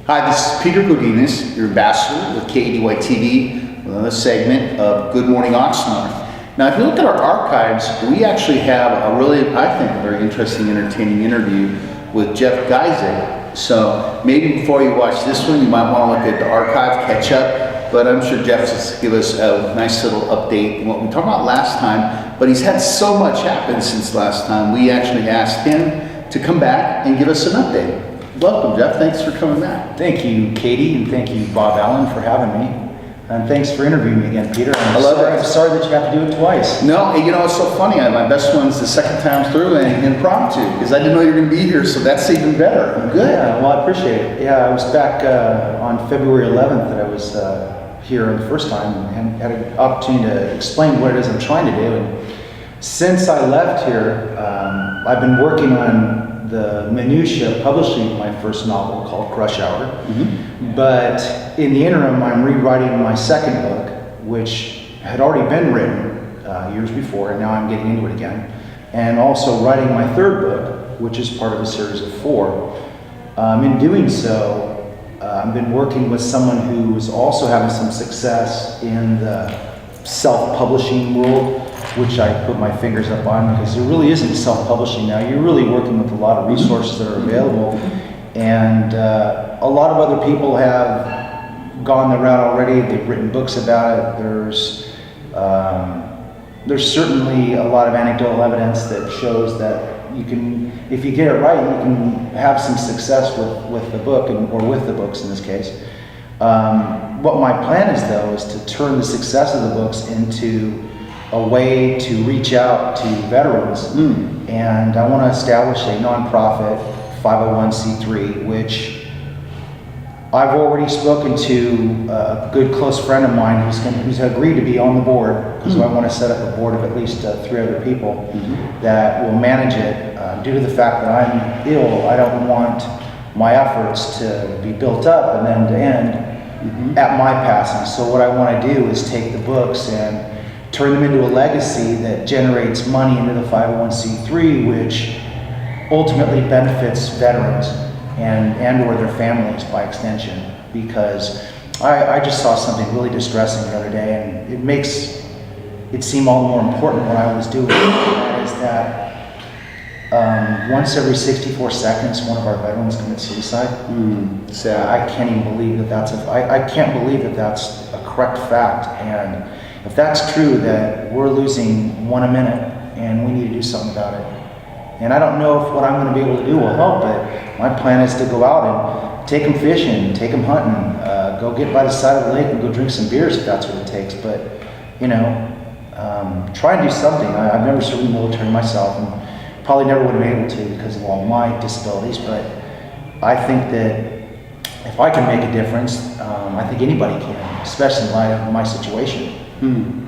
Hi, this is Peter Godinez, your ambassador with KDY TV, with another segment of Good Morning Oxnard. Now, if you look at our archives, we actually have a really, I think, very interesting, entertaining interview with Jeff Gieseke. So maybe before you watch this one, you might want to look at the archive, catch up. But I'm sure Jeff's just give us a nice little update on what we talked about last time. But he's had so much happen since last time. We actually asked him to come back and give us an update. Welcome, Jeff. Thanks for coming back. Thank you, Katie, and thank you, Bob Allen, for having me. And thanks for interviewing me again, Peter. I'm sorry that you have to do it twice. No, you know, it's so funny. My best one's the second time through and impromptu, because I didn't know you were going to be here, so that's even better. I'm good. Yeah, well, I appreciate it. Yeah, I was back on February 11th that I was here the first time and had an opportunity to explain what it is I'm trying to do. And since I left here, I've been working on the minutia of publishing my first novel called Crush Hour. Mm-hmm. But in the interim, I'm rewriting my second book, which had already been written years before, and now I'm getting into it again. And also writing my third book, which is part of a series of 4. In doing so, I've been working with someone who is also having some success in the self-publishing world, which I put my fingers up on, because there really isn't self-publishing now. You're really working with a lot of resources that are available, and a lot of other people have gone the route already. They've written books about it. There's certainly a lot of anecdotal evidence that shows that you can, if you get it right, you can have some success with the book, or with the books in this case. What my plan is, though, is to turn the success of the books into a way to reach out to veterans. And I want to establish a nonprofit 501c3, which I've already spoken to a good close friend of mine who's agreed to be on the board, because I want to set up a board of at least 3 other people that will manage it. Due to the fact that I'm ill, I don't want my efforts to be built up and then to end at my passing. So what I want to do is take the books and turn them into a legacy that generates money into the 501c3, which ultimately benefits veterans and or their families by extension. Because I just saw something really distressing the other day, and it makes it seem all the more important what I was doing. That is that once every 64 seconds, one of our veterans commits suicide. I can't even believe that I can't believe that that's a correct fact. And if that's true, that we're losing 1 a minute, and we need to do something about it. And I don't know if what I'm going to be able to do will help, but my plan is to go out and take them fishing, take them hunting, go get by the side of the lake and go drink some beers if that's what it takes. But, you know, try and do something. I've never served in the military myself, and probably never would have been able to because of all my disabilities. But I think that if I can make a difference, I think anybody can, especially in light of my situation.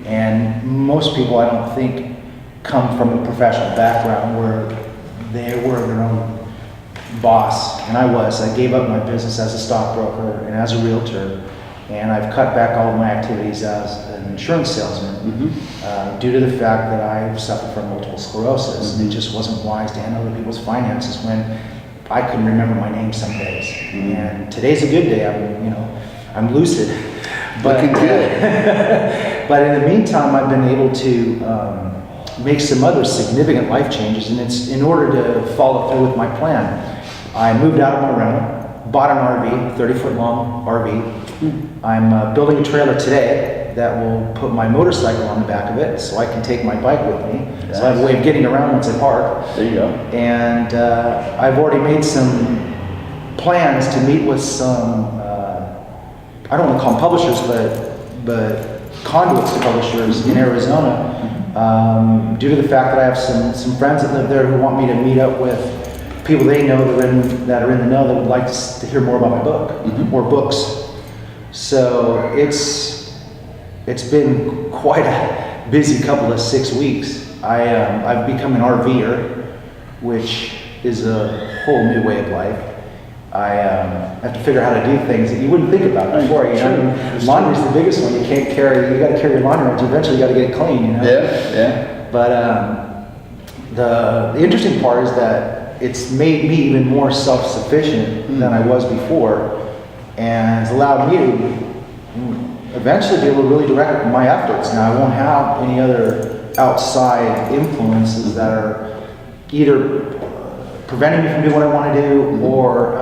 And most people, I don't think, come from a professional background where they were their own boss, and I gave up my business as a stockbroker and as a realtor, and I've cut back all of my activities as an insurance salesman due to the fact that I suffer from multiple sclerosis, and it just wasn't wise to handle other people's finances when I couldn't remember my name some days. And today's a good day. I'm lucid. Looking good. But in the meantime, I've been able to make some other significant life changes, and it's in order to follow through with my plan. I moved out of my rental, bought an RV, 30-foot long RV. I'm building a trailer today that will put my motorcycle on the back of it, so I can take my bike with me. Nice. So I have a way of getting around once I park. There you go. And I've already made some plans to meet with some, I don't want to call them publishers, but conduits to publishers in Arizona, due to the fact that I have some friends that live there who want me to meet up with people they know that are in the know that would like to hear more about my book or books. So it's been quite a busy couple of 6 weeks. I've become an RVer, which is a whole new way of life. I have to figure out how to do things that you wouldn't think about before. Laundry's the biggest one. You got to carry your laundry around. Eventually, you got to get it clean. Yeah. But the interesting part is that it's made me even more self-sufficient than I was before. and it's allowed me to eventually be able to really direct my efforts. Now I won't have any other outside influences that are either preventing me from doing what I want to do or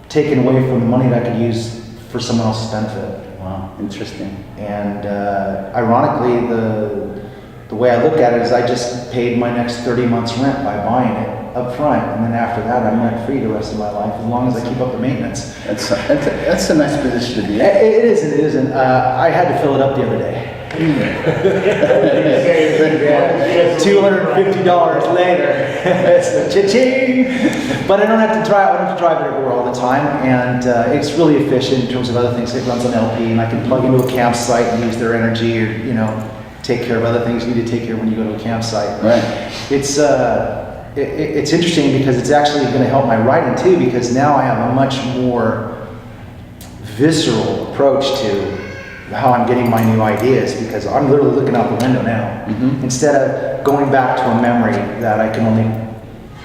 taking away from the money that I could use for someone else's benefit. Wow, interesting. And ironically, the way I look at it is I just paid my next 30 months rent by buying it up front, and then after that I'm rent free the rest of my life as long as I keep up the maintenance. That's a nice position to be in. It is and it isn't. I had to fill it up the other day. $250 later, it's the cha-ching. But I don't have to drive. I don't have to drive it everywhere all the time, and it's really efficient in terms of other things. It runs on LP, and I can plug into a campsite and use their energy, or take care of other things you need to take care of when you go to a campsite. Right. It's interesting because it's actually going to help my writing too, because now I have a much more visceral approach to how I'm getting my new ideas, because I'm literally looking out the window now. Mm-hmm. Instead of going back to a memory that I can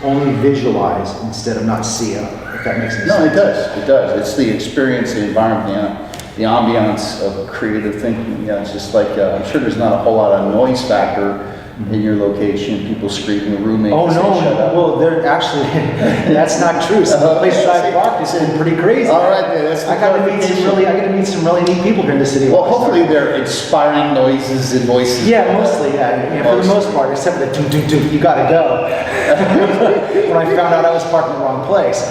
only visualize instead of not see it, if that makes any sense. No, it does. It does. It's the experience, the environment, the ambiance of creative thinking. Yeah, it's just like I'm sure there's not a whole lot of noise factor in your location, people screaming, roommates. Oh no, shut up. well, they're actually, that's not true. Some of the places I've walked has been pretty crazy. All right, then, that's the I got to meet some really neat people here in the city. Well, hopefully they're inspiring noises and voices. Yeah, mostly, yeah. For the most part, except for the toot toot toot, you gotta go. When I found out I was parked in the wrong place.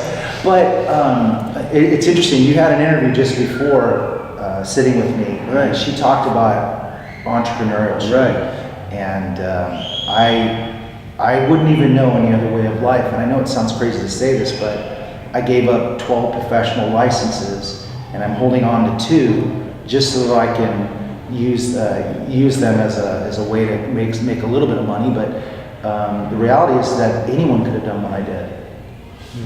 But it's interesting, you had an interview just before sitting with me. Right. She talked about entrepreneurship. Right. And I wouldn't even know any other way of life. And I know it sounds crazy to say this, but I gave up 12 professional licenses, and I'm holding on to 2 just so that I can use them as a way to make a little bit of money. But the reality is that anyone could have done what I did.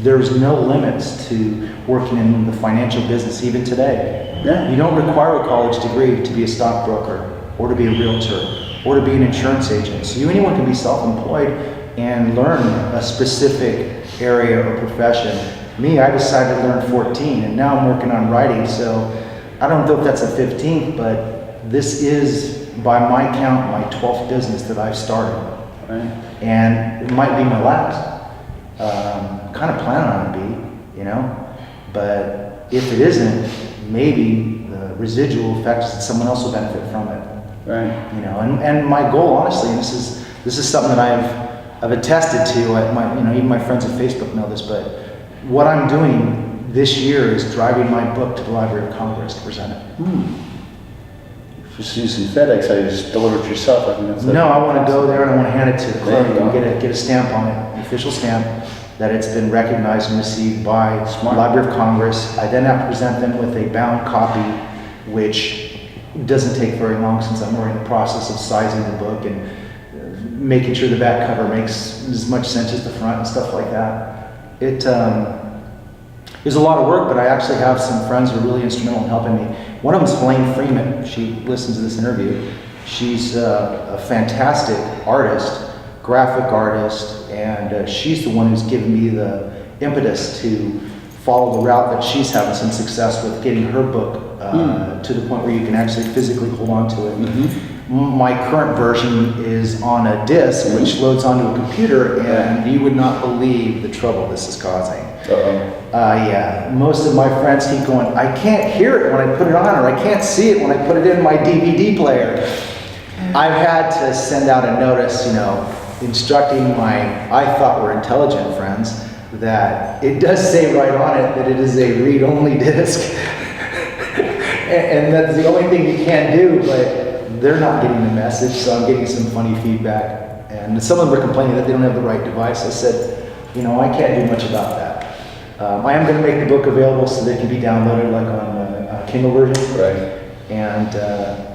There's no limits to working in the financial business even today. Yeah. You don't require a college degree to be a stockbroker or to be a realtor or to be an insurance agent. So anyone can be self-employed and learn a specific area or profession. Me, I decided to learn 14, and now I'm working on writing, so I don't know if that's a 15th, but this is, by my count, my 12th business that I've started. Right. And it might be my last. Kind of planning on it be, but if it isn't, maybe the residual effect is that someone else will benefit from it. Right. And my goal, honestly, and this is something that I've attested to. Even my friends at Facebook know this, but what I'm doing this year is driving my book to the Library of Congress to present it. Just using FedEx, I just deliver it yourself. I think that's No, I want to go there and I want to hand it to the There clerk you and go. get a stamp on it, an official stamp, that it's been recognized and received by the Smart. Library of Congress. I then have to present them with a bound copy, which doesn't take very long since I'm already in the process of sizing the book and making sure the back cover makes as much sense as the front and stuff like that. It was a lot of work, but I actually have some friends who are really instrumental in helping me. One of them is Helene Freeman. She listens to this interview. She's a fantastic artist, graphic artist, and she's the one who's given me the impetus to follow the route that she's having some success with, getting her book to the point where you can actually physically hold on to it. My current version is on a disc, which loads onto a computer, and you would not believe the trouble this is causing. Yeah, most of my friends keep going, I can't hear it when I put it on, or I can't see it when I put it in my DVD player. I've had to send out a notice, instructing my, I thought were intelligent friends, that it does say right on it that it is a read-only disc. And that's the only thing you can do, but they're not getting the message, so I'm getting some funny feedback. And some of them are complaining that they don't have the right device. I said, I can't do much about that. I am going to make the book available so that it can be downloaded like on a Kindle version. Right. And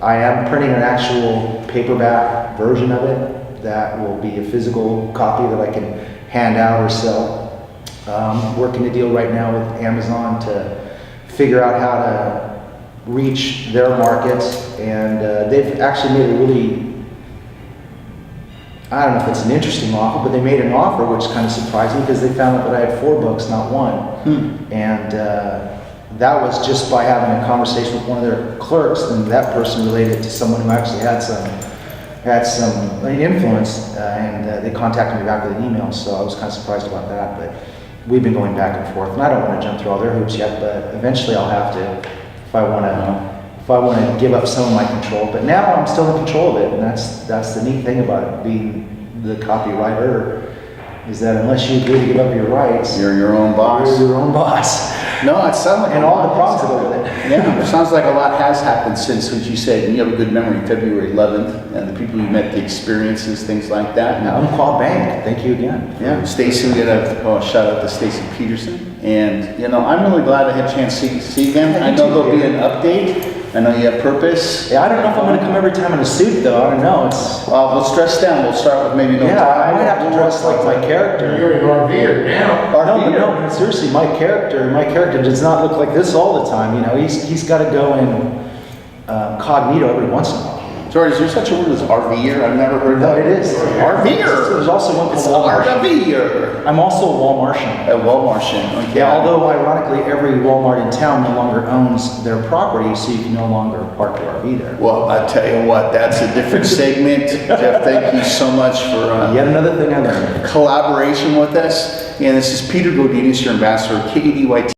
I am printing an actual paperback version of it that will be a physical copy that I can hand out or sell. Working a deal right now with Amazon to figure out how to reach their markets, and they've actually made a really I don't know if it's an interesting offer, but they made an offer which kind of surprised me because they found out that I had 4 books, not 1. And that was just by having a conversation with one of their clerks, and that person related to someone who actually had some influence, and they contacted me back with an email, so I was kind of surprised about that. But we've been going back and forth, and I don't want to jump through all their hoops yet, but eventually I'll have to if I want to give up some of my control. But now I'm still in control of it, and that's the neat thing about it, being the copywriter, is that unless you agree to give up your rights, You're your own boss. you're your own boss. No, it sounds like And all the problems that go with it. Yeah, it sounds like a lot has happened since what you said, and you have a good memory, February 11th, and the people you met, the experiences, things like that. Now, Umpqua Bank, thank you again. Yeah, Stacy, we got a shout out to Stacy Peterson, and you know, I'm really glad I had a chance to see you again. Yeah, I you know too, there'll be Peter. an update. I know you have purpose. Yeah, I don't know if I'm going to come every time in a suit, though. I don't know. It's Let's dress down. We'll start with maybe no yeah, tie. I might have to dress like my character. You're an RVer now. No, seriously, my character does not look like this all the time. You know, he's got to go in cognito every once in a while. Sorry, is there such a word as RVer? I've never heard No, that. it is. RVer. There's also one It's called Walmart. RVer. I'm also a Walmartian. A Walmartian. Okay. Yeah, although ironically, every Walmart in town no longer owns their property, so you can no longer park your RV there. Well, I tell you what, that's a different segment. Jeff, thank you so much for Yet another thing I learned. collaboration with us. And this is Peter Godinez, your ambassador, KDYT.